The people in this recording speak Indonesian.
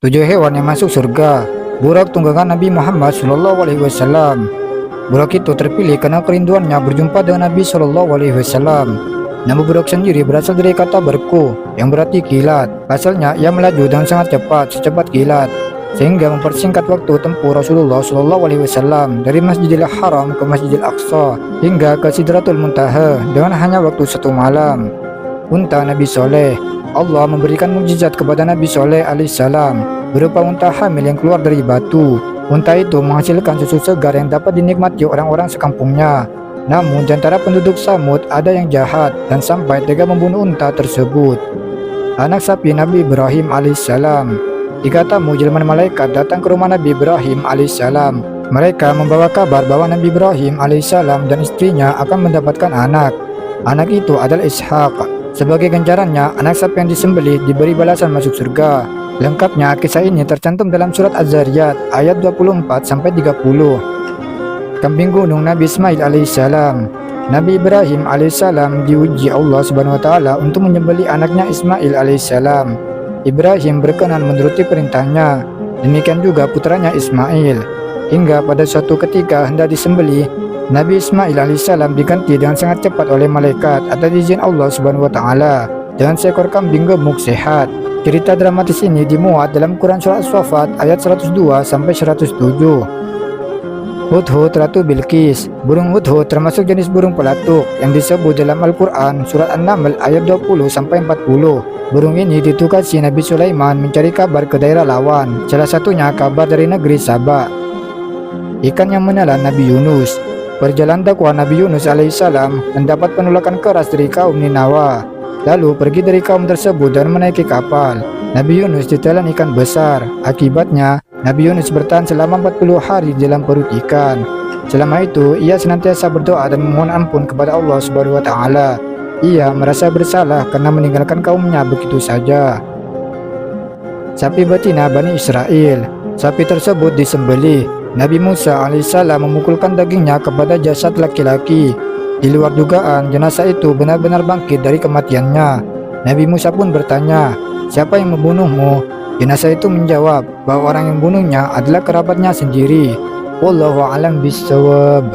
7 hewan yang masuk surga. Burak tunggangan Nabi Muhammad SAW. Burak itu terpilih karena kerinduannya berjumpa dengan Nabi SAW. Nama burak sendiri berasal dari kata berku yang berarti kilat. Pasalnya ia melaju dengan sangat cepat, secepat kilat, sehingga mempersingkat waktu tempuh Rasulullah SAW dari Masjidil Haram ke Masjidil Aqsa hingga ke Sidratul Muntaha dengan hanya waktu 1 malam. Unta Nabi Soleh. Allah memberikan mukjizat kepada Nabi Soleh alaihissalam berupa unta hamil yang keluar dari batu. Unta itu menghasilkan susu segar yang dapat dinikmati orang-orang sekampungnya. Namun di antara penduduk Samud ada yang jahat dan sampai tega membunuh unta tersebut. Anak sapi Nabi Ibrahim alaihissalam. 3 tamu jelmaan malaikat datang ke rumah Nabi Ibrahim alaihissalam. Mereka membawa kabar bahwa Nabi Ibrahim alaihissalam dan istrinya akan mendapatkan anak. Anak itu adalah Ishak. Sebagai ganjarannya, anak sapi yang disembelih diberi balasan masuk surga. Lengkapnya kisah ini tercantum dalam surat Az-Zariyat ayat 24-30. Kambing gunung Nabi Ismail alaihissalam. Nabi Ibrahim alaihissalam diuji Allah Subhanahu wa taala untuk menyembelih anaknya Ismail alaihissalam. Ibrahim berkenan menuruti perintahnya. Demikian juga putranya Ismail. Hingga pada suatu ketika hendak disembelih, Nabi Ismail alaihissalam diganti dengan sangat cepat oleh malaikat atas izin Allah Subhanahu wa taala dengan seekor kambing gemuk sehat. Cerita dramatis ini dimuat dalam Quran Surah As-Saffat ayat 102-107. Hudhud Ratu Bilqis. Burung hudhud termasuk jenis burung pelatuk yang disebut dalam Al-Quran Surat An-Naml ayat 20-40. Burung ini ditugasi Nabi Sulaiman mencari kabar ke daerah lawan, salah satunya kabar dari negeri Sabah. Ikan yang menelan Nabi Yunus. Perjalanan dakwah Nabi Yunus alaihissalam mendapat penolakan keras dari kaum Ninawa. Lalu pergi dari kaum tersebut dan menaiki kapal. Nabi Yunus ditelan ikan besar. Akibatnya Nabi Yunus bertahan selama 40 hari di dalam perut ikan. Selama itu ia senantiasa berdoa dan memohon ampun kepada Allah Subhanahu wa taala. Ia merasa bersalah karena meninggalkan kaumnya begitu saja. Sapi betina Bani Israel. Sapi tersebut disembelih. Nabi Musa alaihissalam memukulkan dagingnya kepada jasad laki-laki. Di luar dugaan, jenazah itu benar-benar bangkit dari kematiannya. Nabi Musa pun bertanya, "Siapa yang membunuhmu?" Jenazah itu menjawab bahwa orang yang membunuhnya adalah kerabatnya sendiri. Wallahu a'lam bishawab.